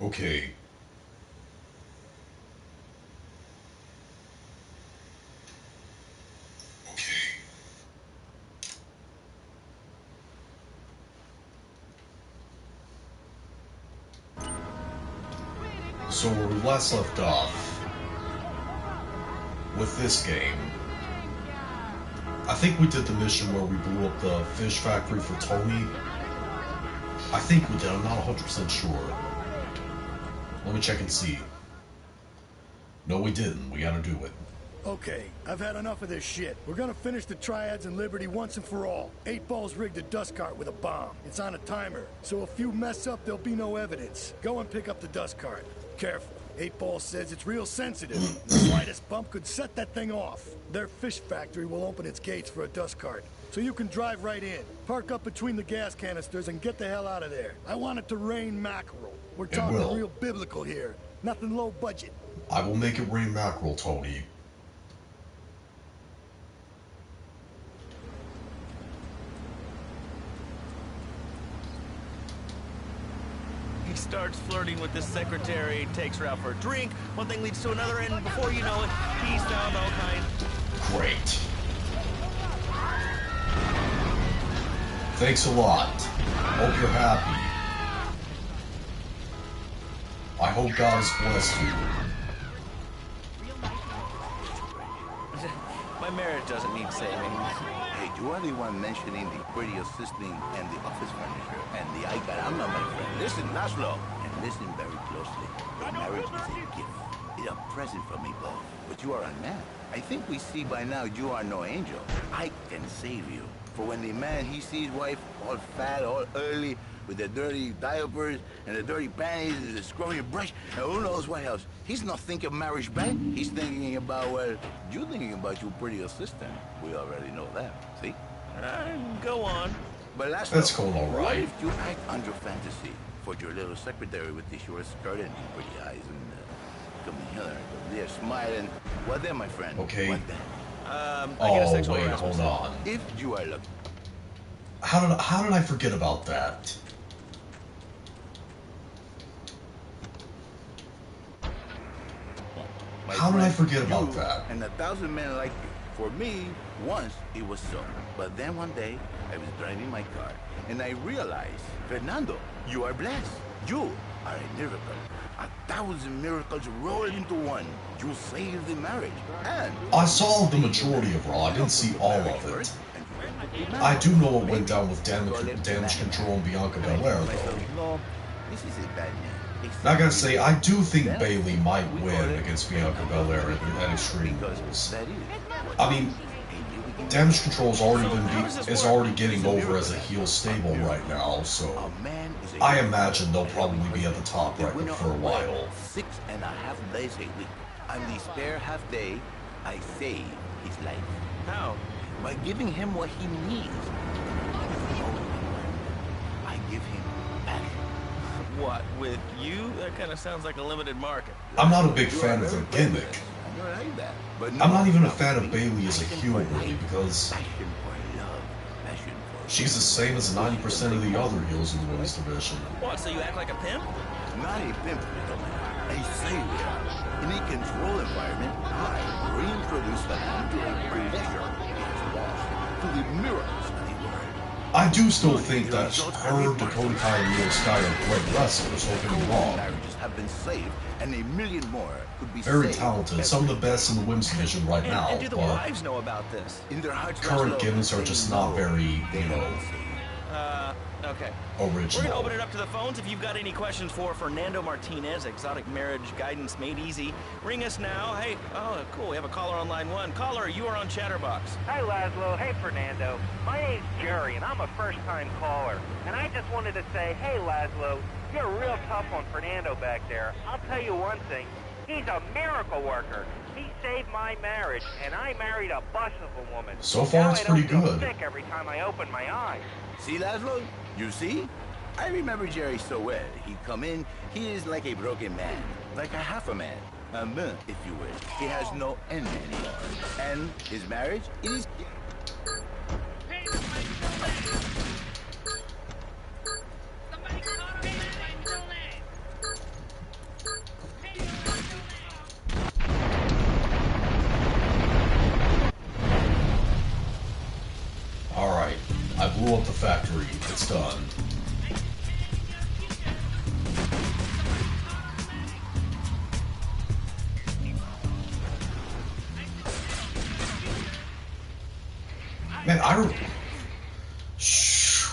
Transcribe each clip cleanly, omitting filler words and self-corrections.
Okay. Okay. So where we last left off with this game, I think we did the mission where we blew up the fish factory for Tony. I think we did, I'm not 100% sure. Let me check and see. No, we didn't. We gotta do it. Okay, I've had enough of this shit. We're gonna finish the Triads and Liberty once and for all. 8 Ball's rigged a dust cart with a bomb. It's on a timer, so if you mess up, there'll be no evidence. Go and pick up the dust cart. Careful. 8 Ball says it's real sensitive. The slightest bump could set that thing off. Their fish factory will open its gates for a dust cart, so you can drive right in. Park up between the gas canisters and get the hell out of there. I want it to rain mackerel. We're talking real biblical here. Nothing low budget. I will make it rain mackerel, Tony. He starts flirting with this secretary, takes her out for a drink. One thing leads to another, and before you know it, he's found all kinds. Great. Thanks a lot. Hope you're happy. I hope God has blessed you. My marriage doesn't need saving. Hey, you are the one mentioning the pretty assisting and the office furniture and the ay caramba, my friend. Listen, Laszlo, and listen very closely. Your marriage is a gift. It's a present from me both. But you are a man. I think we see by now you are no angel. I can save you. For when the man, he sees wife all fat, all early, with the dirty diapers and the dirty panties and the scrawny brush, and who knows what else. He's not thinking marriage back. He's thinking about, well, you thinking about your pretty assistant. We already know that, see? Go on. But That's going all what right. if you act on your fantasy for your little secretary with the short skirt and the pretty eyes and coming here, they're smiling. What then, my friend? Okay. What then? I get a Oh, sexual wait, harassment. hold on. If you are lucky. How did I forget about that? My How did I friend, forget about you that? And 1,000 men like you. For me, once it was so. But then one day, I was driving my car, and I realized, Fernando, you are blessed. You are a miracle. 1,000 miracles rolled into one. You saved the marriage. And I saw the majority of Raw. I didn't see all of it. I do know what went down with damage control and Bianca Belair, though. No, this is a bad man. Now, I gotta say, I do think Bayley might win against Bianca Belair at Extreme Rules. I mean, Damage Control is already getting over as a heel stable right now, so I imagine they'll probably be at the top right for a while. 6.5 days a week. On the spare half day, I save his life. How? By giving him what he needs. I give him passion. What, with you? That kind of sounds like a limited market. I'm not a big fan of their gimmick. I'm not even a fan of Bayley as a heel, really, because she's the same as 90% of the other heels in the women's division. What, so you act like a pimp? Not a pimp, a savior. In a controlled environment, I reintroduce the man to a pleasure he has lost, to the miracles of the world. I do still think that her, Dakota Kai, and Io Sky are great wrestlers, don't get me wrong. Marriages have been saved, and a million more could be Very saved. talented, some of the best in the women's division right now, And do the but wives know about this? In their hearts, current Laszlo, gimmicks are they just not know very, they you know, have been saved. Okay. We're going to original. open it up to the phones. If you've got any questions for Fernando Martinez, Exotic Marriage Guidance Made Easy, ring us now. Hey, oh, cool. We have a caller on line 1. Caller, you are on Chatterbox. Hi, Laszlo. Hey, Fernando. My name's Jerry, and I'm a first-time caller. And I just wanted to say, hey, Laszlo, you're real tough on Fernando back there. I'll tell you one thing. He's a miracle worker. He saved my marriage, and I married a bustable woman. So far, Now it's I don't pretty feel good. sick every time I open my eyes. See, Laszlo? You see? I remember Jerry so well. He'd come in, he is like a broken man, like a half a man. A man, if you will. He has no end anymore. And his marriage, it is... blew up the factory. It's done. Man, I don't... Shh.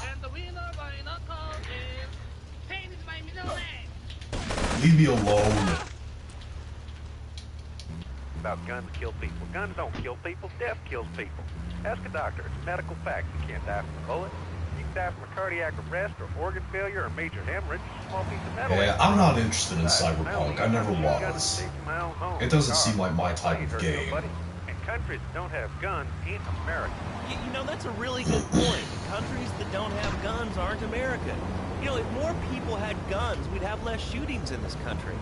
Leave me alone. About guns kill people. Guns don't kill people. Death kills people. Ask a doctor. It's a medical fact. You can't die from a bullet. You can die from a cardiac arrest or organ failure or major hemorrhage. A small piece of metal. Yeah, I'm not interested in Cyberpunk. I never was. It doesn't seem like my type of game. And countries that don't have guns ain't America. You know, that's a really good point. Countries that don't have guns aren't America. You know, if more people had guns, we'd have less shootings in this country.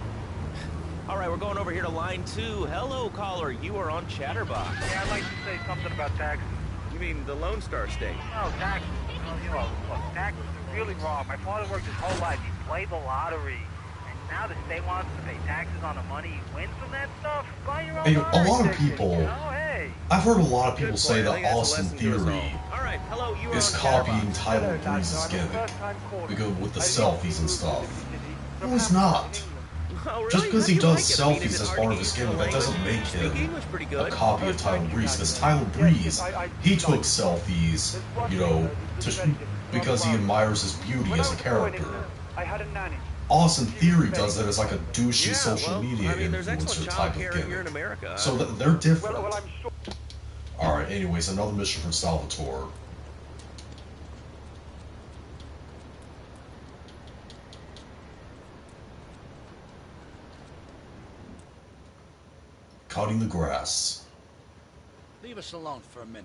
All right, we're going over here to line 2. Hello, caller. You are on Chatterbox. Yeah, I'd like to say something about taxes. You mean the Lone Star State? No, taxes. You know, look, taxes are really wrong. My father worked his whole life. He played the lottery. And now the state wants to pay taxes on the money he wins from that stuff. Buy your own Hey, lottery a lot of ticket, people... you know? Hey. I've heard a lot of people say I that think that's a Austin lesson to us Theory all. All right, hello, you are is on copying Chatterbox. Tyler Breeze's gimmick. Because with the selfies and stuff. No, he's not. Oh, really? Just because How he do you does like it? I mean, selfies is it as hard part to of his get used to gimmick, that the doesn't make language? Speak him English pretty a good. copy of Tyler Breeze. Because Tyler Breeze, he took selfies, you know, because he admires his beauty as a character. I had a nanny. Austin Theory does it as like a douchey Yeah, social well, media I mean, there's excellent influencer child type of care here in gimmick. America. So they're different. Well, I'm sure. Alright, anyways, another mission from Salvatore. Cutting the grass. Leave us alone for a minute.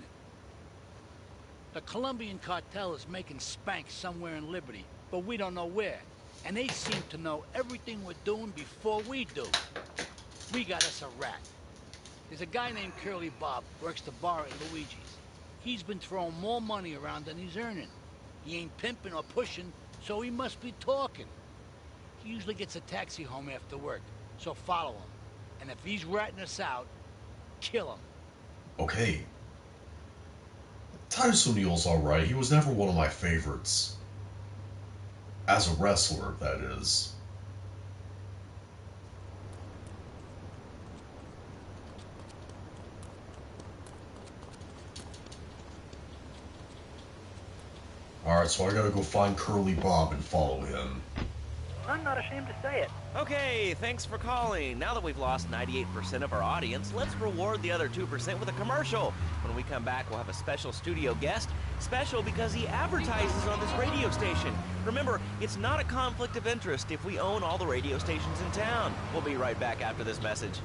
The Colombian cartel is making spank somewhere in Liberty, but we don't know where. And they seem to know everything we're doing before we do. We got us a rat. There's a guy named Curly Bob, works the bar at Luigi's. He's been throwing more money around than he's earning. He ain't pimping or pushing, so he must be talking. He usually gets a taxi home after work, so follow him. And if he's ratting us out, kill him. Okay. Titus O'Neil's alright. He was never one of my favorites. As a wrestler, that is. Alright, so I gotta go find Curly Bob and follow him. I'm not ashamed to say it. Okay, thanks for calling. Now that we've lost 98% of our audience, let's reward the other 2% with a commercial. When we come back, we'll have a special studio guest. Special because he advertises on this radio station. Remember, it's not a conflict of interest if we own all the radio stations in town. We'll be right back after this message.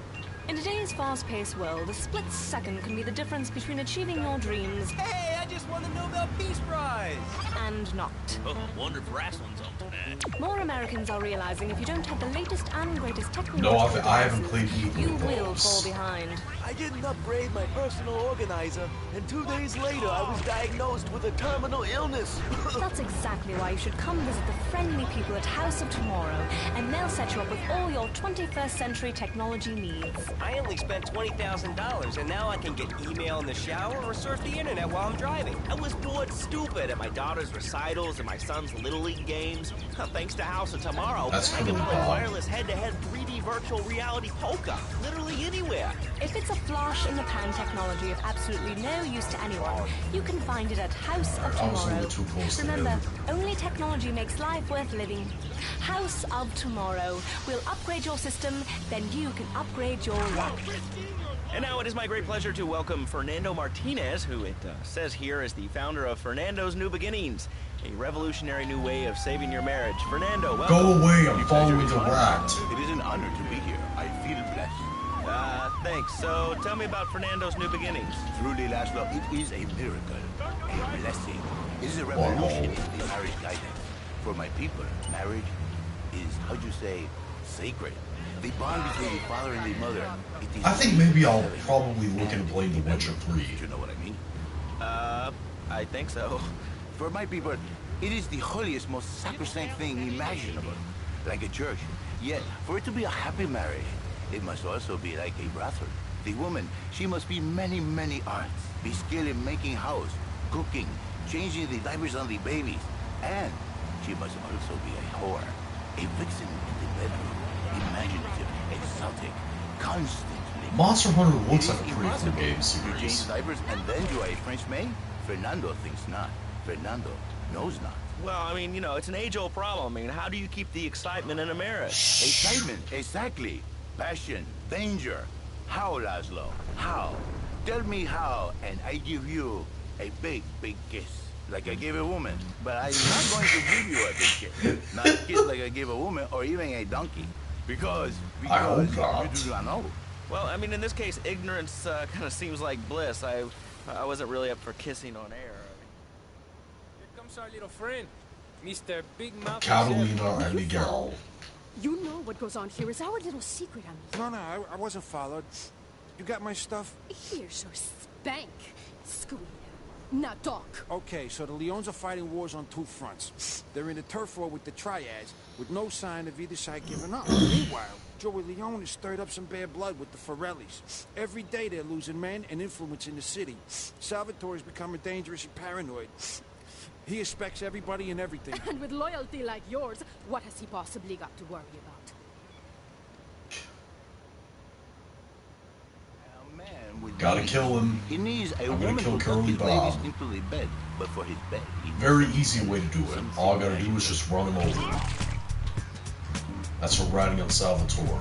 In today's fast-paced world, a split second can be the difference between achieving your dreams Hey, I just won the Nobel Peace Prize! and not. Oh, wonder if wrestling's on tonight. More Americans are realizing if you don't have the latest and greatest technology, No, I haven't played either you of will those. fall behind. I didn't upgrade my personal organizer, and 2 days later I was diagnosed with a terminal illness. That's exactly why you should come visit the friendly people at House of Tomorrow, and they'll set you up with all your 21st century technology needs. I only spent $20,000, and now I can get email in the shower or surf the internet while I'm driving. I was bored stupid at my daughter's recitals and my son's Little League games. Thanks to House of Tomorrow, That's I can cool, play Bob. wireless head-to-head 3D virtual reality poker, literally anywhere. If it's a flash-in-the-pan technology of absolutely no use to anyone, you can find it at House of I was a Tomorrow. little too close to Remember, him. only technology makes life worth living. House of Tomorrow. We'll upgrade your system, then you can upgrade your life. And now it is my great pleasure to welcome Fernando Martinez, who it says here is the founder of Fernando's New Beginnings, a revolutionary new way of saving your marriage. Fernando, welcome. Go away, I'm following the rat. It is an honor to be here. I feel blessed. Thanks. So tell me about Fernando's New Beginnings. Truly, Laszlo, it is a miracle, a blessing. It is a revolution in the marriage guidance. For my people, marriage is, how'd you say, sacred. The bond between the father and the mother. It is I think maybe I'll probably look into playing The Witcher 3. You know what I mean? I think so. For my people, it is the holiest, most sacrosanct thing imaginable. Like a church. Yet, for it to be a happy marriage, it must also be like a brothel. The woman, she must be many, many arts. Be skilled in making house, cooking, changing the diapers on the babies. And she must also be a whore, a vixen in the bedroom, imaginative, exotic, constantly. Monster Hunter looks like a It is pretty cool impossible game to change series. diapers and then do a French maid? Fernando thinks not. Fernando knows not. Well, I mean, you know, it's an age-old problem. I mean, how do you keep the excitement in a marriage? Excitement, exactly. Passion, danger. How, Laszlo? How? Tell me how, and I give you a big, big kiss. Like I gave a woman. But I'm not going to give you a big kiss. Not a kiss like I gave a woman or even a donkey. Because I hope you not. do not know. Well, I mean, in this case, ignorance kind of seems like bliss. I wasn't really up for kissing on air. Here comes our little friend, Mr. Big Mouth. Catalina and Miguel. You know what goes on here is our little secret, amigo. No, I wasn't followed. You got my stuff? Here's your spank, Squeal. Now talk. Okay, so the Leons are fighting wars on two fronts. They're in a turf war with the Triads, with no sign of either side giving up. Meanwhile, Joey Leone has stirred up some bad blood with the Forellis. Every day they're losing men and influence in the city. Salvatore's becoming dangerous and paranoid. He expects everybody and everything. And with loyalty like yours, what has he possibly got to worry about? Gotta kill him. He needs a I'm gonna woman kill who Curly tucks his ladies Bob. into the bed, but for his bed, he Very easy way to do it. All I gotta do is just run him over. That's for riding on Salvatore.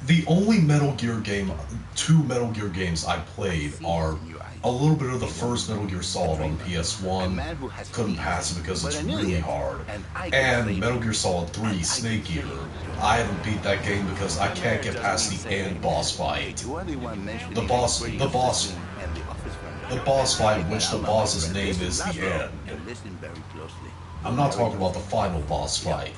The only Metal Gear game, two Metal Gear games I played are a little bit of the first Metal Gear Solid on PS1. Couldn't pass it because it's really hard. And Metal Gear Solid 3 Snake Eater. I haven't beat that game because I can't get past the end boss fight. The boss fight, which the boss's name is the end. I'm not talking about the final boss fight.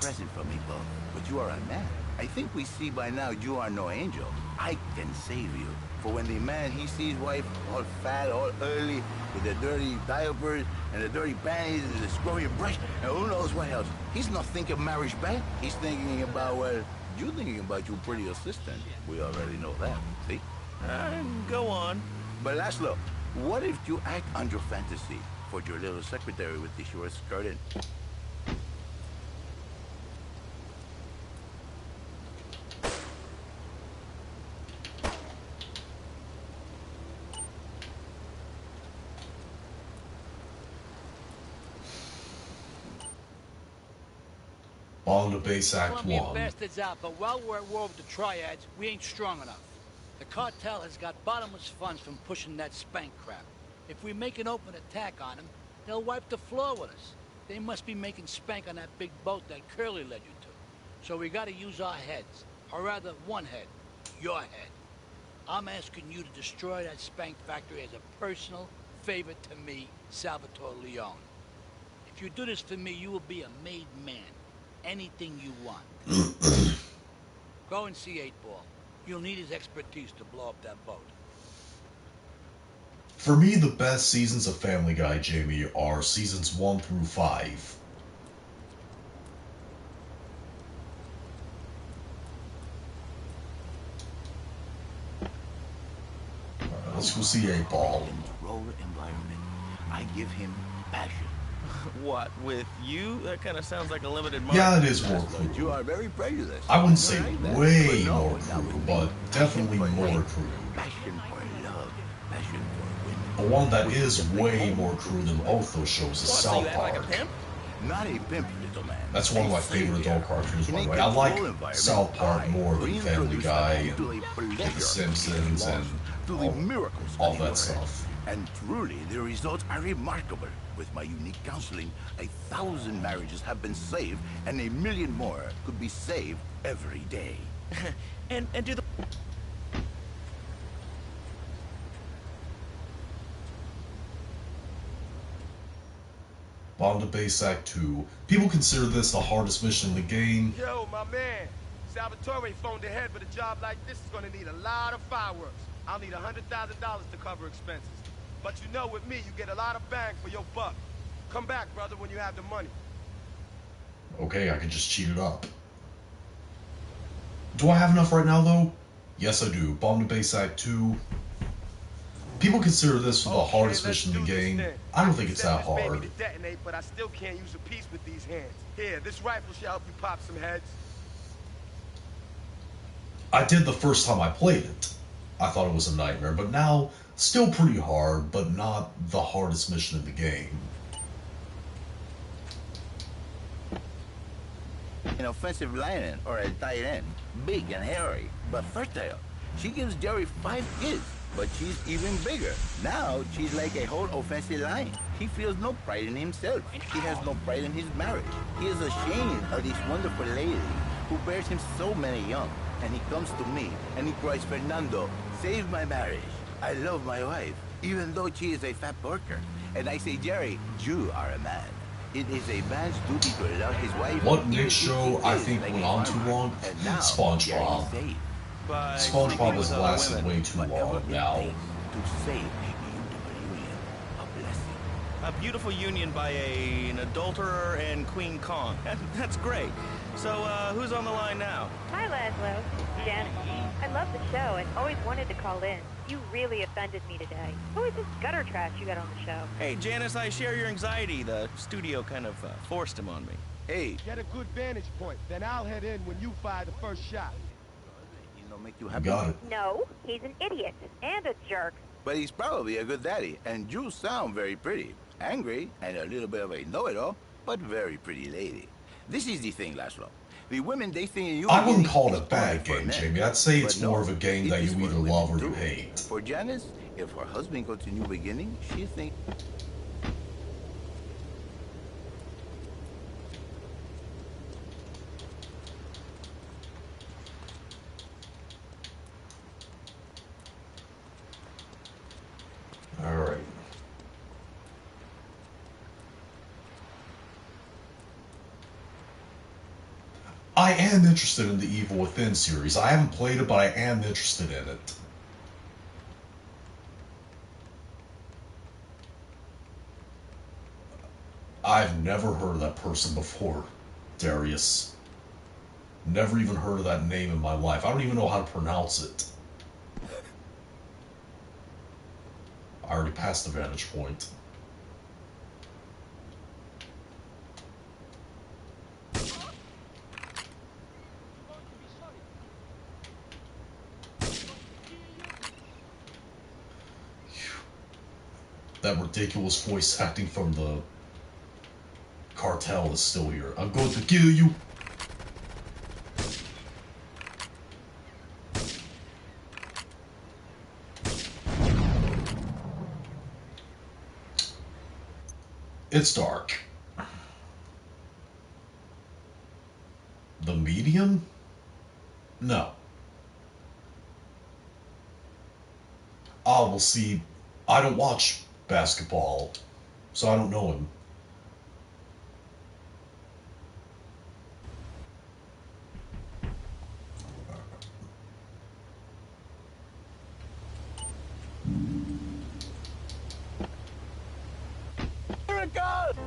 But you are a man. I think we see by now you are no angel. I can save you. For when the man he sees wife all fat, all early, with the dirty diapers and the dirty panties and the scrubby brush, and who knows what else. He's not thinking marriage back. He's thinking about, well, you're thinking about your pretty assistant. We already know that, see? Go on. But Laszlo, what if you act on your fantasy for your little secretary with the short skirt in? On the Base Act Colombian 1. bastards out, but while we're at war with the Triads, we ain't strong enough. The cartel has got bottomless funds from pushing that spank crap. If we make an open attack on them, they'll wipe the floor with us. They must be making spank on that big boat that Curly led you to. So we gotta use our heads. Or rather, one head. Your head. I'm asking you to destroy that spank factory as a personal favor to me, Salvatore Leone. If you do this for me, you will be a made man. Anything you want. Go and see 8-Ball. You'll need his expertise to blow up that boat. For me, the best seasons of Family Guy, Jamie, are seasons 1 through 5. Alright, let's go see 8-Ball. In the role environment, I give him passion. What, with you? That kind of sounds like a limited market. Yeah, it is more But crude. you are very prejudiced. I wouldn't say way But no, more now crude, with but me, definitely passion for more life, crude. Passion for love, passion for women. The one that is way more crude than both those shows is What, so South you act like a Park. pimp? Not a pimp, little man. That's one of my A favorite savior. adult cartoons, by In the a way. I like controlled environment, South Park I more than Family reintroduce Guy them and to a pleasure, The Simpsons and to the miracles all of the that world. stuff. And truly, the results are remarkable. With my unique counseling, 1,000 marriages have been saved, and 1 million more could be saved every day. And do the... Bomb the Base Act 2. People consider this the hardest mission in the game. Yo, my man. Salvatore phoned ahead, but a job like this is gonna need a lot of fireworks. I'll need $100,000 to cover expenses. But you know, with me, you get a lot of bang for your buck. Come back, brother, when you have the money. Okay, I can just cheat it up. Do I have enough right now, though? Yes, I do. Bomb to Bayside 2. People consider this the hardest mission in the game. I don't think it's that hard. Detonate, but I still can't use a piece with these hands. Here, this rifle should help you pop some heads. I did the first time I played it. I thought it was a nightmare, but now, still pretty hard, but not the hardest mission in the game. An offensive lineman or a tight end, big and hairy, but fertile. She gives Jerry 5 kids, but she's even bigger. Now she's like a whole offensive line. He feels no pride in himself. He has no pride in his marriage. He is ashamed of this wonderful lady who bears him so many young. And he comes to me and he cries, Fernando, save my marriage. I love my wife, even though she is a fat porker. And I say, Jerry, you are a man. It is a man's duty to love his wife. What next show I think went on too long? SpongeBob. SpongeBob has lasted way too long now. To save a beautiful union, a blessing. A beautiful union by an adulterer and Queen Kong. That's great. So, who's on the line now? Hi, Laszlo. Janet. I love the show and always wanted to call in. You really offended me today. Who is this gutter trash you got on the show? Hey, Janice, I share your anxiety. The studio kind of forced him on me. Hey. Get a good vantage point, then I'll head in when you fire the first shot. Make you happy. Got it. No, he's an idiot and a jerk. But he's probably a good daddy, and you sound very pretty. Angry, and a little bit of a know-it-all, but very pretty lady. This is the thing, Laszlo. The women, they think you... I wouldn't call it a bad game, Jamie. I'd say it's more of a game that you either love or you hate. For Janice, if her husband goes to New Beginning, she thinks... Alright. I am interested in the Evil Within series. I haven't played it, but I am interested in it. I've never heard of that person before, Darius. Never even heard of that name in my life. I don't even know how to pronounce it. I already passed the vantage point. That ridiculous voice acting from the cartel is still here. I'm going to kill you. It's dark. The Medium? No. Oh, we'll see. I don't watch basketball, so I don't know him.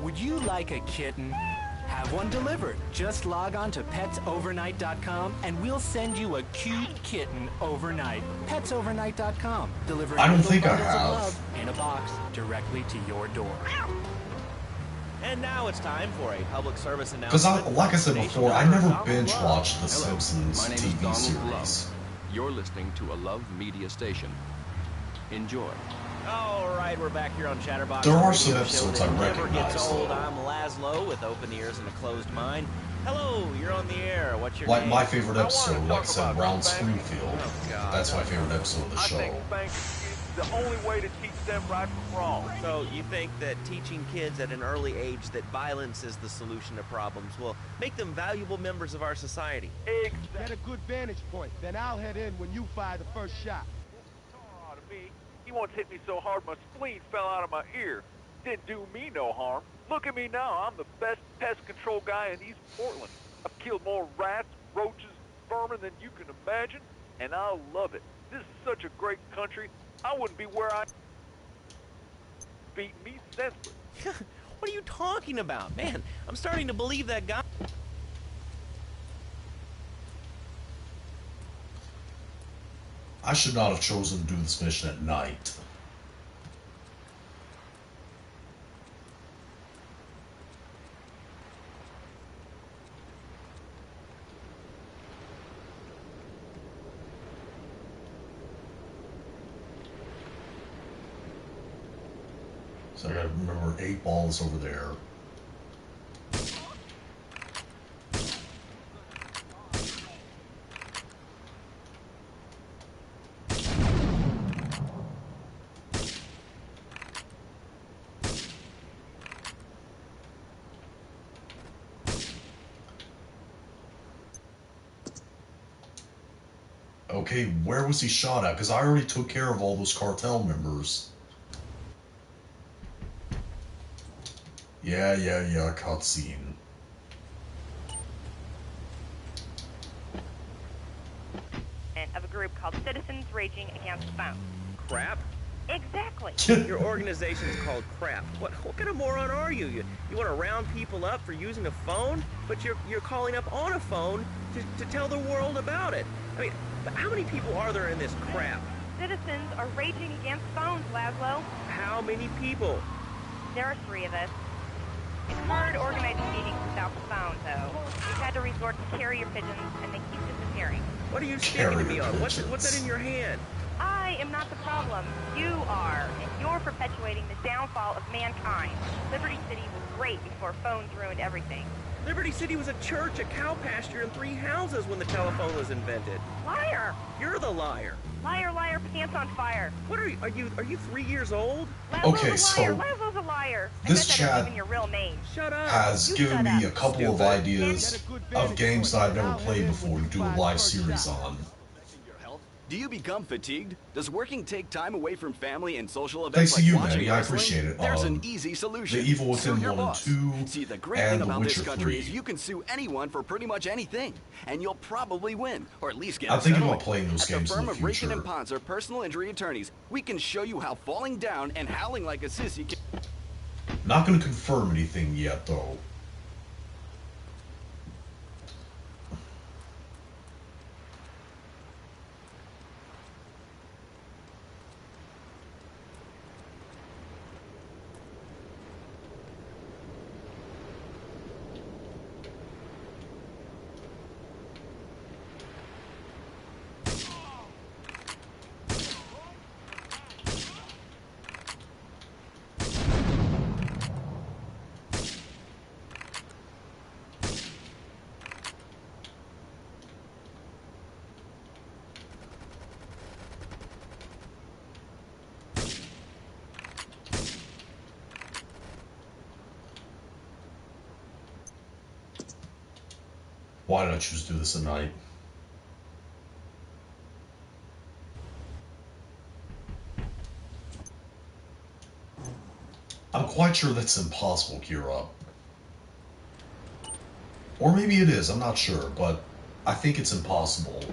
Would you like a kitten? Have one delivered. Just log on to petsovernight.com and we'll send you a cute kitten overnight. Petsovernight.com. Delivering I don't little think I bundles of have. love in a box directly to your door. And now it's time for a public service Because, announcement. like I said before, I never binge-watched The Simpsons my name's TV Donald series. Love. You're listening to a Love Media station. Enjoy. All right, we're back here on Chatterbox. There are Radio some Show episodes that I never recognize, gets old. though. I'm Laszlo with open ears and a closed mind. Hello, you're on the air. What's your Like name? my favorite episode, like I said, Round Springfield. That's my favorite episode of the show. The only way to teach them right from wrong. So you think that teaching kids at an early age that violence is the solution to problems will make them valuable members of our society? Get a good vantage point, then I'll head in when you fire the first shot. To me, he once hit me so hard my spleen fell out of my ear. Didn't do me no harm. Look at me now. I'm the best pest control guy in East Portland. I've killed more rats, roaches, vermin than you can imagine, and I love it. This is such a great country. I wouldn't be where I... beat me senseless. What are you talking about? Man, I'm starting to believe that guy. I should not have chosen to do this mission at night. So I gotta remember 8 balls over there. Okay, where was he shot at? Because I already took care of all those cartel members. Yeah, cutscene. Of a group called Citizens Raging Against Phones. Crap? Exactly. Your organization's called Crap. What kind of moron are you? You want to round people up for using a phone, but you're calling up on a phone to tell the world about it. I mean, how many people are there in this crap? Citizens are raging against phones, Laszlo. How many people? There are 3 of us. It's hard organizing meetings without the phone, though. We've had to resort to carrier pigeons, and they keep disappearing. What are you speaking to me on? What's that in your hand? I am not the problem. You are, and you're perpetuating the downfall of mankind. Liberty City was great before phones ruined everything. Liberty City was a church, a cow pasture, and 3 houses when the telephone was invented. Liar! You're the liar. Liar, liar, pants on fire. What are you 3 years old? Okay, so Laszlo's a liar. this I bet that chat isn't even your real name. Shut up. has given me a couple of ideas of games that I've never played before to do a live series on. Do you become fatigued? Does working take time away from family and social events? Thanks to like you, watching Manny. I wrestling? appreciate it. There's an easy solution. The Evil Within Sue your 1 and boss. 2, See, the great and thing The about this Witcher country 3. is you can sue anyone for pretty much anything, and you'll probably win, or at least get I'm a thinking settlement. about playing those games At in the the firm of Rakin future. and Ponce are personal injury attorneys. We can show you how falling down and howling like a sissy can... Not going to confirm anything yet, though. Why did I choose to do this at night? I'm quite sure that's impossible, Kira. Or maybe it is, I'm not sure, but I think it's impossible.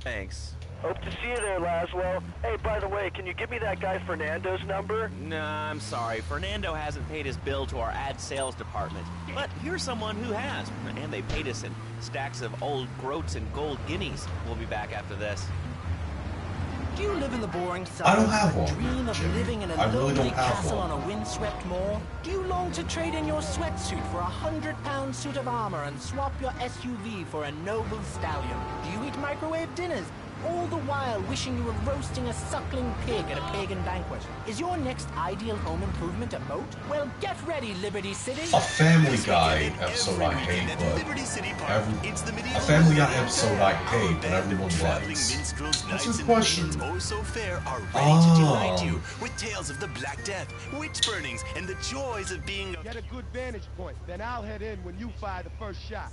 Thanks. Hope to see you there, Laszlo. Hey, by the way, can you give me that guy Fernando's number? Nah, I'm sorry. Fernando hasn't paid his bill to our ad sales department. But here's someone who has, and they paid us in stacks of old groats and gold guineas. We'll be back after this. Do you live in the boring I don't suburbs have or one, dream of Jimmy. living in a I really lonely don't have castle one. on a windswept moor? Do you long to trade in your sweatsuit for a 100-pound suit of armor and swap your SUV for a noble stallion? Do you eat microwave dinners? All the while wishing you were roasting a suckling pig at a pagan banquet. Is your next ideal home improvement a moat? Well, get ready, Liberty City. A Family Guy episode I hate, but a Family Guy episode I hate, but everyone likes. That's a question. Oh so fair are ready to delight you Oh, with tales of the Black Death, witch burnings, and the joys of being a... Get a good vantage point, then I'll head in when you fire the first shot.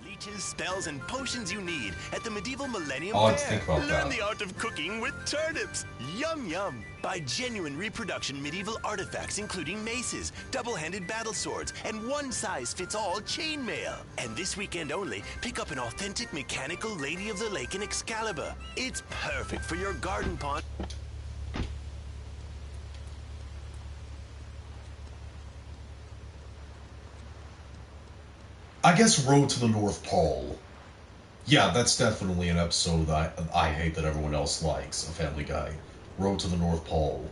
Leeches, spells, and potions you need at the Medieval Millennium I'll have Fair. to think about Learn that. the art of cooking with turnips. Yum yum. Buy genuine reproduction medieval artifacts including maces, double-handed battle swords, and one-size-fits-all chainmail. And this weekend only, pick up an authentic mechanical Lady of the Lake in Excalibur. It's perfect for your garden pond. I guess Road to the North Pole. Yeah, that's definitely an episode that I hate that everyone else likes. A Family Guy. Road to the North Pole.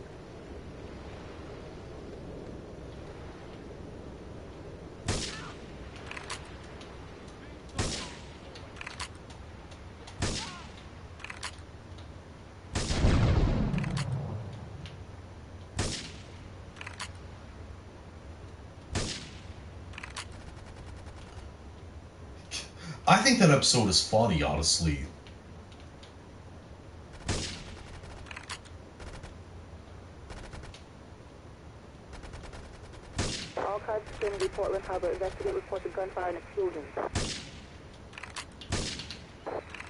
I think that episode is funny, honestly. All cars vicinity Portland Harbor. Investigate reports of gunfire and explosions.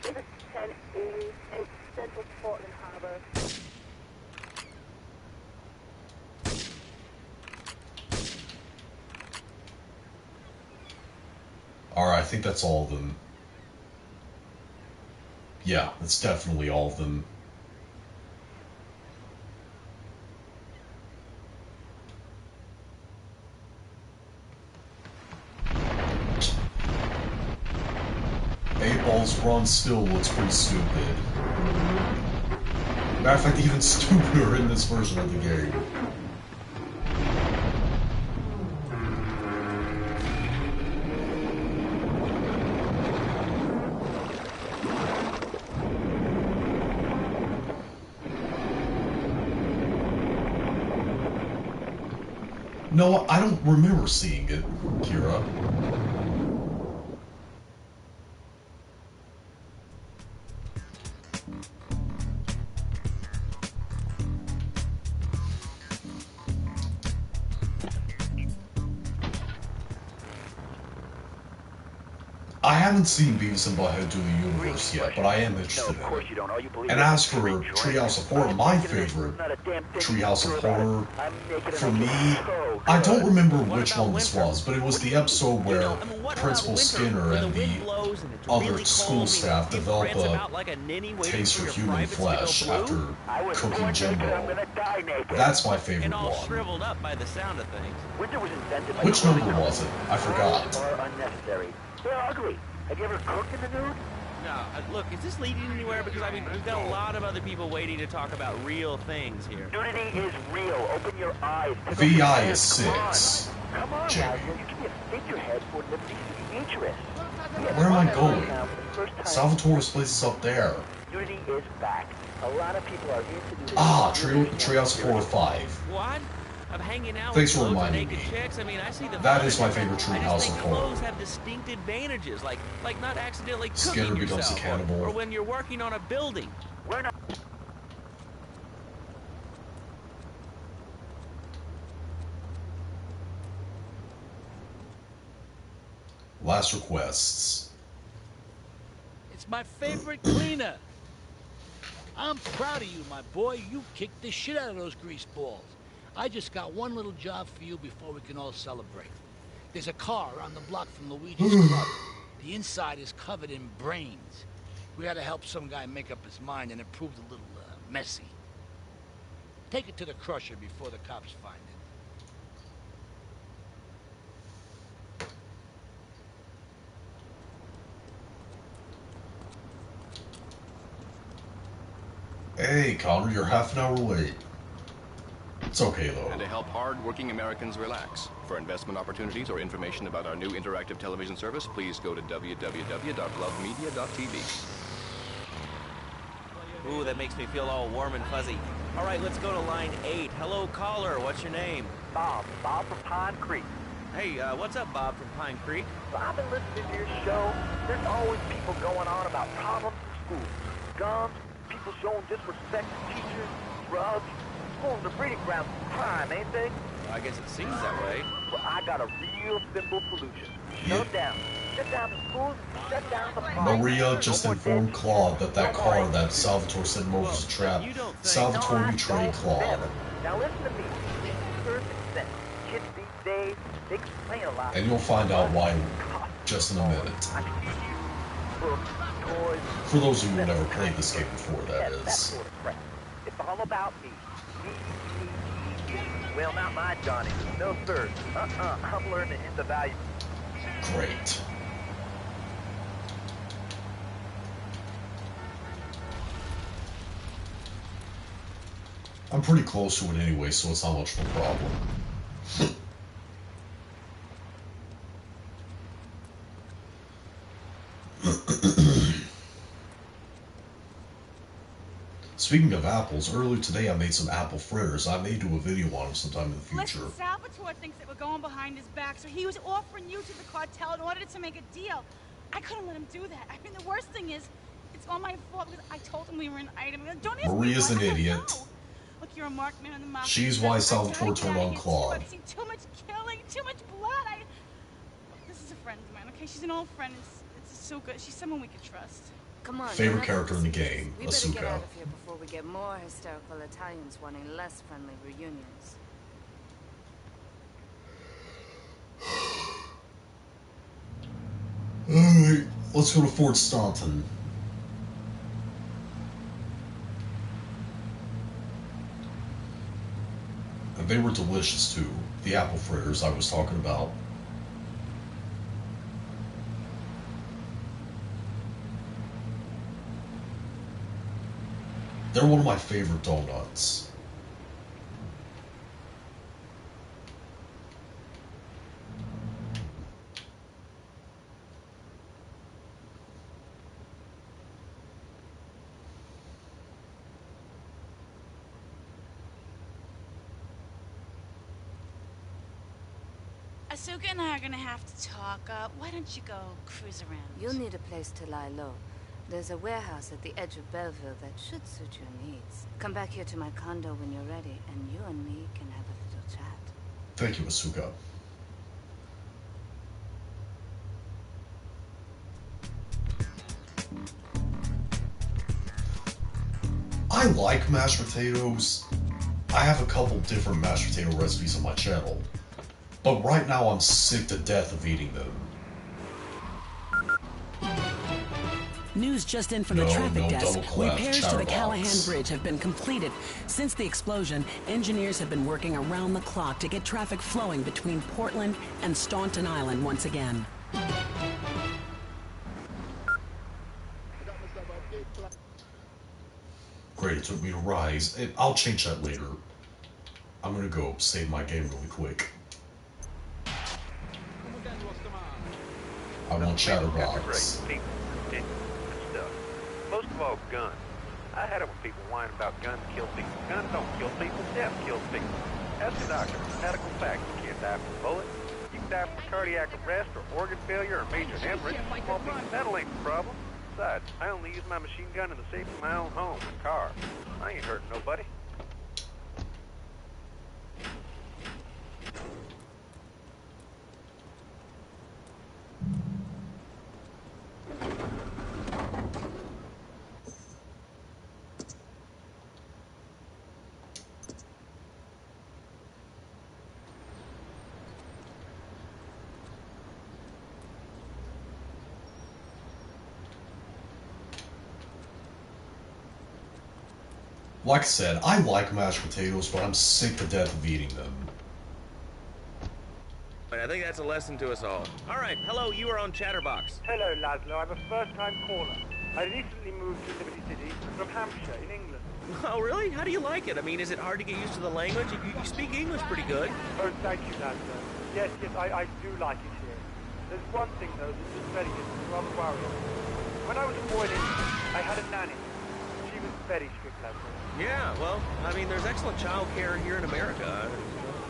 This is 1088 Central Portland Harbor. Alright, I think that's all of them. Yeah, that's definitely all of them. Eight Ball's run still looks pretty stupid. Matter of fact, even stupider in this version of the game. No, I don't remember seeing it, Kira. I haven't seen Beavis and Butthead do the universe yet, but I am interested in it. And as for Treehouse of Horror, my favorite Treehouse of Horror, for me, I don't remember which one this was, but it was the episode where Principal Skinner and the other school staff develop a taste for human flesh after cooking Jimbo. That's my favorite one. Which number was it? I forgot. They're ugly. Have you ever cooked in the nude? No, look, is this leading anywhere? Because, I mean, we've got a lot of other people waiting to talk about real things here. Nudity is real. Open your eyes. VI is 6. Come on, Jimmy. Laszlo. You can be a figurehead for Liberty City interest. Where am I going? Salvatore's place is up there. Nudity is back. A lot of people are into nudity. Ah, Treehouse of Horror 5. What? Of hanging out Thanks with for reminding naked me. chicks? I mean, I see the That is my favorite Treehouse I just of think Horror. clothes have distinct advantages, like not accidentally cooking Skinner becomes a yourself, cannibal. or when you're working on a building. We're not. Last requests. It's my favorite cleaner. I'm proud of you, my boy. You kicked the shit out of those grease balls. I just got one little job for you before we can all celebrate. There's a car around the block from Luigi's Club. The inside is covered in brains. We had to help some guy make up his mind, and it proved a little messy. Take it to the crusher before the cops find it. Hey, Connor, you're half an hour late. It's okay, though. And to help hard-working Americans relax. For investment opportunities or information about our new interactive television service, please go to www.lovemedia.tv. Ooh, that makes me feel all warm and fuzzy. All right, let's go to line 8. Hello, caller. What's your name? Bob from Pine Creek. Hey, what's up, Bob from Pine Creek? So I've been listening to your show. There's always people going on about problems in school. Guns, people showing disrespect to teachers, drugs. Schools are the breeding grounds of crime, ain't they? I guess it seems that way. Well, I got a real simple solution. Shut down. Shut down the schools, shut down the farm. Maria just informed Claude that car that Salvatore sent him over was a trap. Salvatore betrayed Claude. Now listen to me. Perfect sense. Kids these days, they complain a lot. And you'll find out why just in a minute. For those of you who never played this game before, that is. It's all about me. Well, not my Johnny. No, sir. I'm learning the value. Great. I'm pretty close to it anyway, so it's not much of a problem. Speaking of apples, earlier today I made some apple fritters. I may do a video on them sometime in the future. Listen, Salvatore thinks that we're going behind his back, so he was offering you to the cartel in order to make a deal. I couldn't let him do that. I mean, the worst thing is, it's all my fault because I told him we were an item. Don't ask Maria's me why. an idiot. Look, you're a marked man in the mafia. She's why Salvatore turned on Claude. I've seen too much killing, too much blood. This is a friend of mine, okay? She's an old friend. It's Asuka. She's someone we could trust. Come on. Favorite character in the game, we better get Asuka. out of here before we get more hysterical Italians wanting less friendly reunions. Alright, let's go to Fort Staunton. And they were delicious too. The apple fritters I was talking about. They're one of my favorite donuts. Asuka and I are gonna have to talk. Why don't you go cruise around? You'll need a place to lie low. There's a warehouse at the edge of Belleville that should suit your needs. Come back here to my condo when you're ready, and you and me can have a little chat. Thank you, Asuka. I like mashed potatoes. I have a couple different mashed potato recipes on my channel. But right now I'm sick to death of eating them. News just in from the traffic desk. Repairs to the Callahan Bridge have been completed. Since the explosion, engineers have been working around the clock to get traffic flowing between Portland and Staunton Island once again. Great, it took me to rise. I'll change that later. I'm gonna go save my game really quick. I want Chatterbox. Most of all, guns. I had it when people whine about guns kill people. Guns don't kill people, death kills people. Ask a doctor. Medical fact. You can't die from a bullet. You can die from cardiac arrest or organ failure or major hemorrhage. Small piece of metal ain't the problem. Besides, I only use my machine gun in the safety of my own home and car. I ain't hurting nobody. Like I said, I like mashed potatoes, but I'm sick to death of eating them. I think that's a lesson to us all. All right, hello, you are on Chatterbox. Hello, Laszlo. I'm a first-time caller. I recently moved to Liberty City from Hampshire in England. Oh, really? How do you like it? I mean, is it hard to get used to the language? You speak English pretty good. Oh, thank you, Laszlo. Yes, I do like it here. There's one thing, though, that's just very rather worrying. When I was a boy in England, I had a nanny. She was very strict, Laszlo. Yeah, well, I mean, there's excellent child care here in America.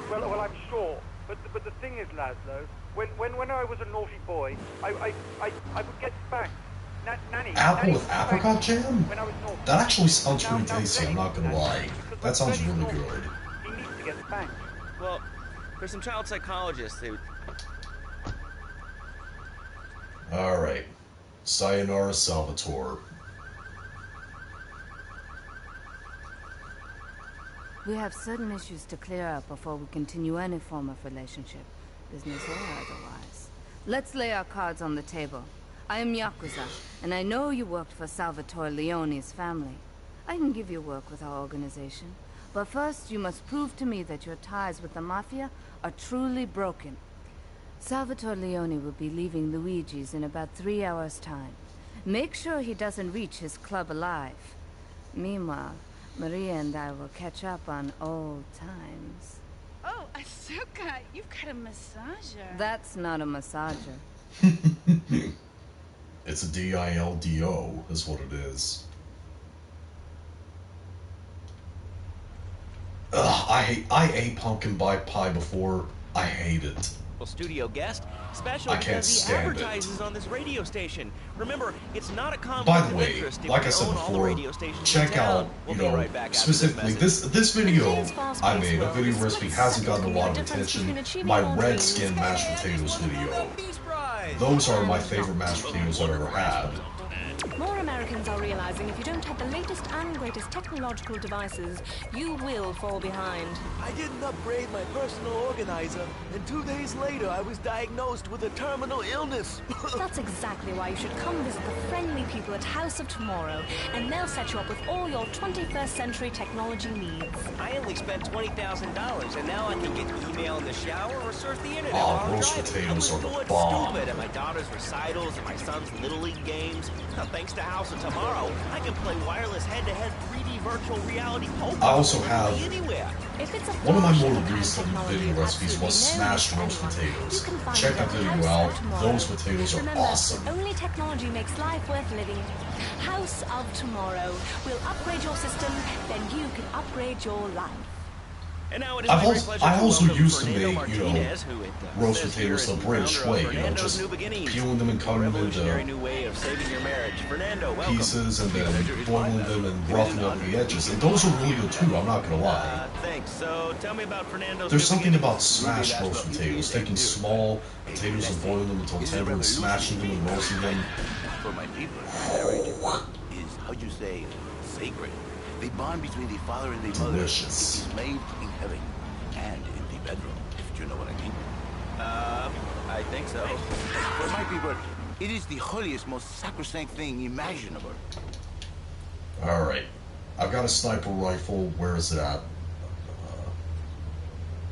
Well, I'm sure. But the thing is, Laszlo, when I was a naughty boy, I would get spanked. Apple with apricot jam? That actually sounds pretty tasty, I'm not gonna lie. That sounds really good. He needs to get spanked. Well, there's some child psychologists who... Alright. Sayonara, Salvatore. We have certain issues to clear up before we continue any form of relationship, business or otherwise. Let's lay our cards on the table. I am Yakuza, and I know you worked for Salvatore Leone's family. I can give you work with our organization, but first you must prove to me that your ties with the Mafia are truly broken. Salvatore Leone will be leaving Luigi's in about 3 hours' time. Make sure he doesn't reach his club alive. Meanwhile, Maria and I will catch up on old times. Oh, Asuka, you've got a massager. That's not a massager. It's a DILDO, is what it is. Ugh, I ate pumpkin pie before. I hate it. Studio guest, special I can't because he stand advertises on this radio station. Remember, it's not a conflict By the of way, interest if like you I said own all the before, radio stations check in town. out, We'll you be know, right back after specifically this video I made, a video recipe hasn't gotten a lot of attention. My red skin mashed potatoes video. Those are my favorite mashed potatoes I've ever had. More Americans are realizing if you don't have the latest and greatest technological devices, you will fall behind. I didn't upgrade my personal organizer, and 2 days later I was diagnosed with a terminal illness. That's exactly why you should come visit the friendly people at House of Tomorrow, and they'll set you up with all your 21st century technology needs. I only spent $20,000, and now I can get email in the shower or surf the internet Oh, while I'm roast driving. potatoes I are the was bomb. stupid at my daughter's recitals and my son's Little League games. Now, thanks to House of Tomorrow, I can play wireless head-to-head 3D virtual reality poker. I also have anywhere. one of my more recent video recipes was smashed roast potatoes. Check that video out. Those potatoes are Remember, awesome. only technology makes life worth living. House of Tomorrow. We'll upgrade your system, then you can upgrade your life. And now it is my great pleasure I to also welcome used to Fernando make, you know, Martinez, who it roast says potatoes here the is British founder of way, you know, Fernando's just New Beginnings, peeling them and a cutting them revolutionary into new way of saving your marriage. Fernando, welcome. pieces and then boiling them and roughing up the edges. And those are really good too, I'm not gonna lie. Thanks. So tell me about Fernando's There's New something Beginnings. about smashed roast potatoes, taking small potatoes and boiling them until tender and smashing them and roasting them. For my people, marriage is, how you say, sacred. The bond between the father and the mother Delicious. is made in heaven and in the bedroom, if you know what I mean. I think so. For my people, it is the holiest, most sacrosanct thing imaginable. Alright. I've got a sniper rifle. Where is it at?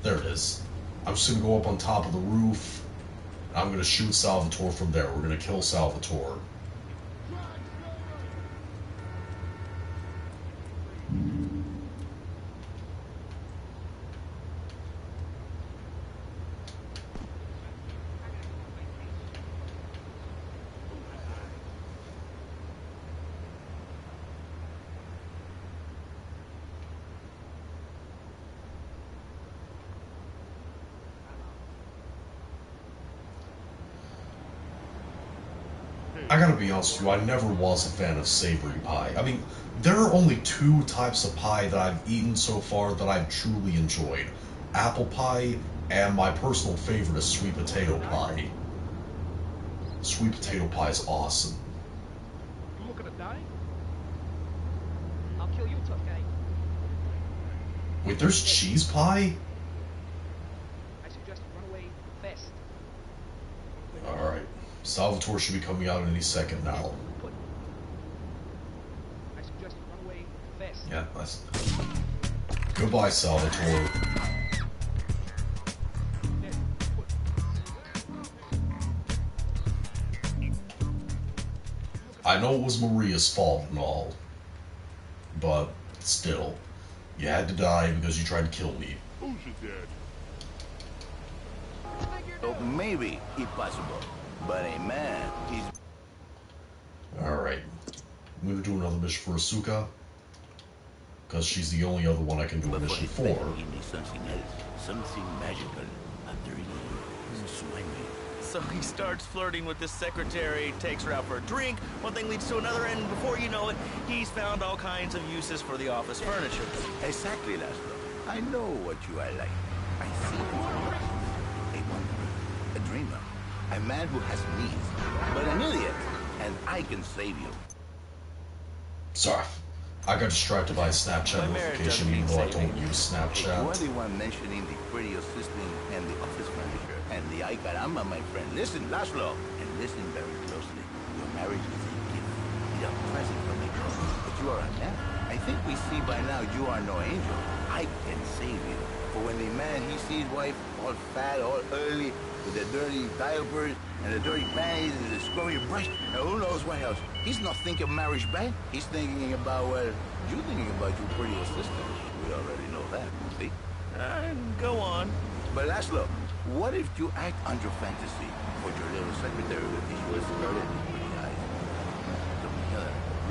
There it is. I'm just gonna go up on top of the roof. I'm gonna shoot Salvatore from there. We're gonna kill Salvatore. I gotta be honest with you, I never was a fan of savory pie. I mean, there are only two types of pie that I've eaten so far that I've truly enjoyed. Apple pie, and my personal favorite is sweet potato pie. Sweet potato pie is awesome. You looking to die? I'll kill you, tough guy. Wait, there's cheese pie? I suggest you run away fast. Alright. Salvatore should be coming out any second now. I suggest you run away fast. Yeah, that's... Goodbye, Salvatore. I know it was Maria's fault and all, but still, you had to die because you tried to kill me. Who's your dad? So maybe impossible, but a man is... Alright. I'm gonna do another mission for Asuka, because she's the only other one I can do a mission for. Give me something else, something magical, a dirty, swindling. So he starts flirting with this secretary, takes her out for a drink, one thing leads to another, and before you know it, he's found all kinds of uses for the office furniture. Exactly, Laszlo. I know what you are like. I see you. A wanderer, a dreamer, a man who has needs, but an idiot, and I can save you. Sorry. I got distracted by a Snapchat notification even though I don't use You are Snapchat. the one mentioning the radio system and the office furniture and the ay caramba, my friend. Listen, Laszlo, and listen very closely. Your marriage is a gift. It's a present from me. But you are a man. I think we see by now you are no angel. I can save you. For when the man, he sees his wife all fat, all early, with the dirty diapers and the dirty panties and the scrubby brush, and who knows what else. He's not thinking marriage back. He's thinking about, well, you thinking about your pretty assistant. We already know that, see? Go on. But Laszlo, what if you act on your fantasy for your little secretary with these words started in pretty eyes?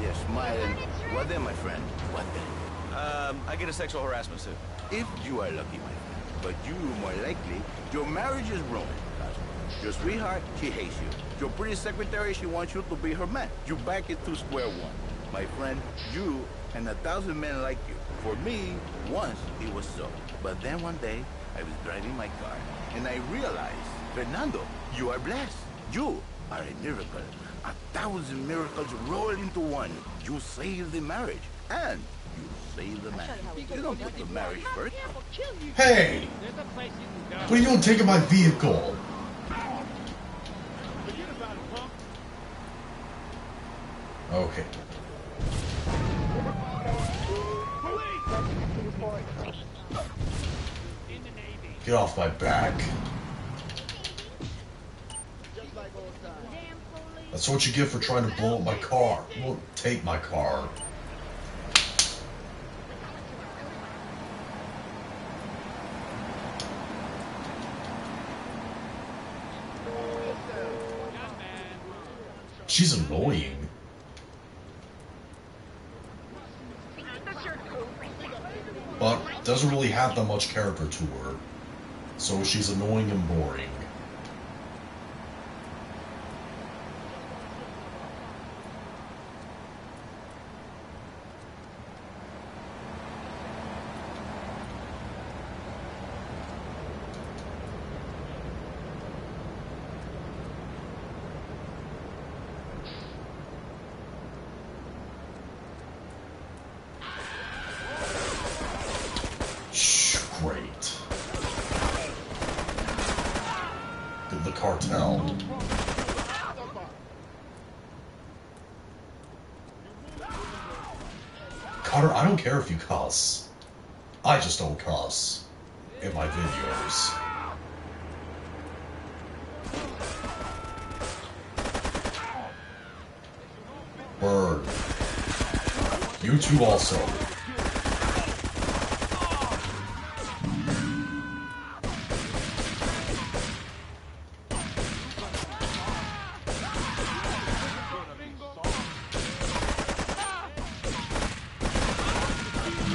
They're smiling. What then, my friend? What then? I get a sexual harassment suit. If you are lucky, my friend. But you, more likely, your marriage is ruined. Your sweetheart, she hates you. Your pretty secretary, she wants you to be her man. You back it to square one. My friend, you and 1,000 men like you. For me, once it was so. But then one day, I was driving my car, and I realized, Fernando, you are blessed. You are a miracle. 1,000 miracles roll into one. You save the marriage, and you save the man. You don't put the marriage first. Hey! What are you doing taking my vehicle? Okay. Get off my back. That's what you get for trying to blow up my car. You won't take my car. She's annoying. But doesn't really have that much character to her. So she's annoying and boring. Great. The cartel. Carter, I don't care if you cuss. I just don't cuss in my videos. Bird. You two also.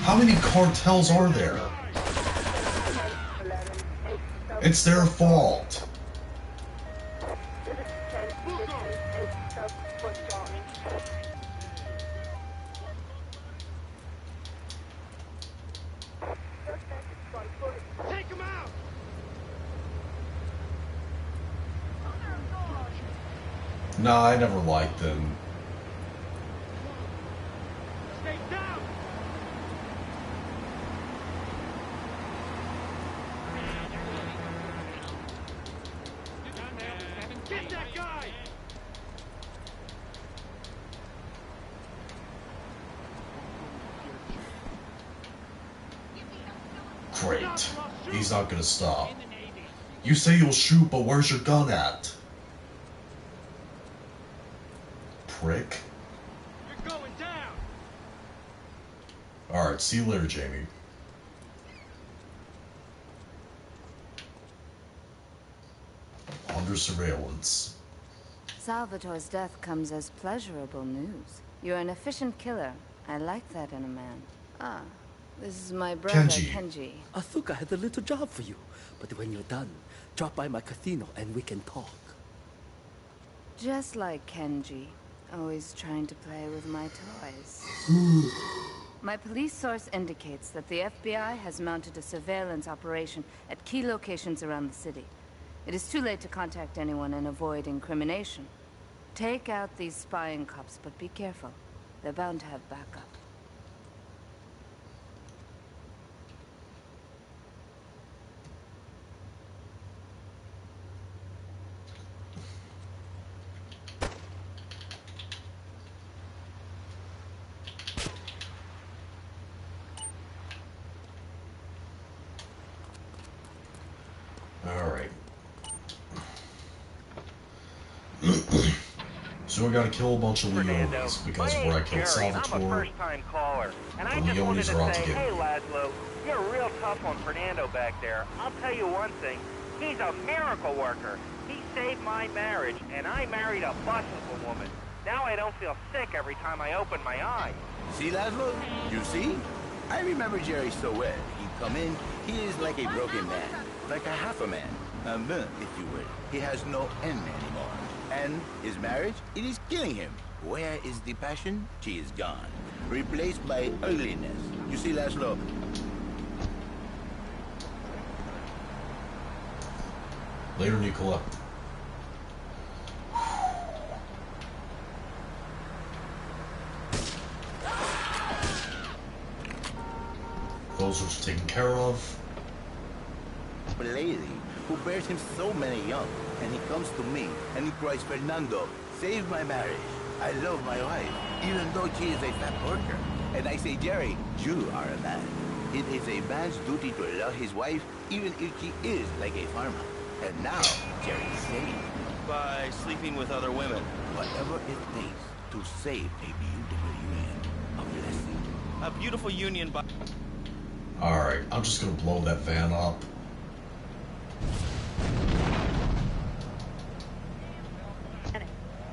How many cartels are there? It's their fault. Take him out! Nah, I never liked them. Stay down! Get that guy! Great. He's not gonna stop. You say you'll shoot, but where's your gun at? Prick. You're going down! Alright, see you later, Jamie. Under surveillance. Salvatore's death comes as pleasurable news. You're an efficient killer. I like that in a man. Ah, this is my brother, Kenji. Asuka has a little job for you, but when you're done, drop by my casino and we can talk. Just like Kenji, always trying to play with my toys. My police source indicates that the FBI has mounted a surveillance operation at key locations around the city. It is too late to contact anyone and avoid incrimination. Take out these spying cops, but be careful. They're bound to have backup. So I gotta kill a bunch of Leones, because where I killed Salvatore, I'm a first-time caller, and I just wanted to say, hey, Laszlo, you're real tough on Fernando back there. I'll tell you one thing, he's a miracle worker. He saved my marriage, and I married a bustable woman. Now I don't feel sick every time I open my eyes. See, Laszlo? You see? I remember Jerry so well. He'd come in, he is like a broken man, like a half a man, a man, if you will. He has no end anymore. And his marriage, it is killing him. Where is the passion? She is gone. Replaced by ugliness. You see, Laszlo? Later, Nicola. Those are taken care of. A lady who bears him so many young, and he comes to me and he cries, Fernando, save my marriage. I love my wife, even though she is a fat worker. And I say, Jerry, you are a man. It is a man's duty to love his wife, even if she is like a farmer. And now, Jerry saved. By sleeping with other women. Whatever it takes to save a beautiful union. A blessing. A beautiful union by... Alright, I'm just gonna blow that van up.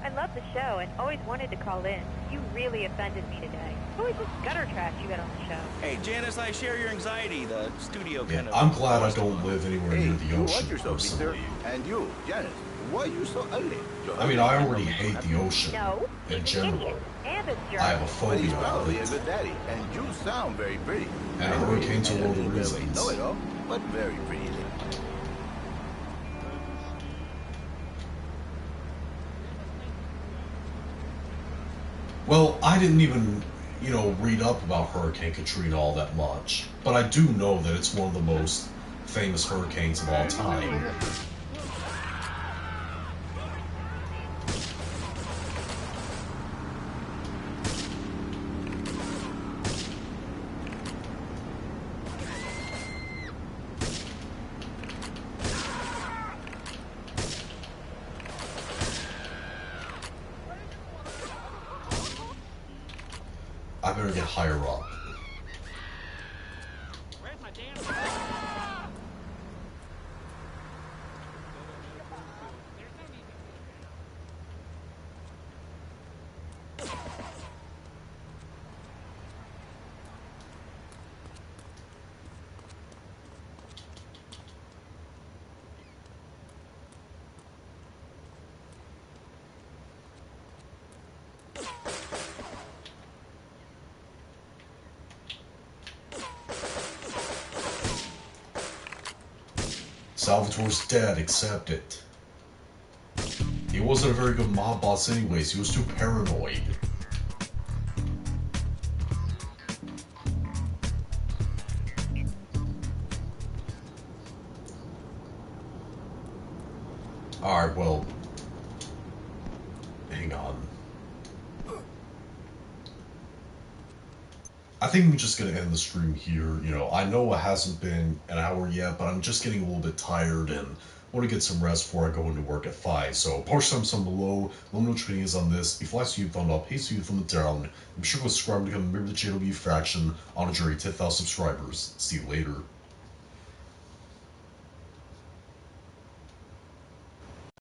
I love the show and always wanted to call in. You really offended me today. Who is this gutter trash you got on the show? Hey, Janice, I share your anxiety. The studio kind of... I'm glad I don't live anywhere near the You ocean, watch yourself, personally. Peter. And you, Janice, why are you so ugly? I mean, I already hate the ocean No, in general. And a jerk. I have a But phobia he's of probably a it. good daddy, and you sound very pretty. And hurricanes are one of the reasons. Know it all, but very pretty. Well, I didn't even, read up about Hurricane Katrina all that much. But I do know that it's one of the most famous hurricanes of all time. I better get higher up. Salvatore's dead, accept it. He wasn't a very good mob boss anyways, he was too paranoid. Alright, well... hang on. I think I'm just gonna end the stream here. I know it hasn't been an hour yet, but I'm just getting a little bit tired and want to get some rest before I go into work at 5. So, post some below. Let me know what your opinion is on this. If you like, see you thumb up, hate see you thumb down. Be sure to subscribe to become a member of the JW faction on a journey to 10,000 subscribers. See you later.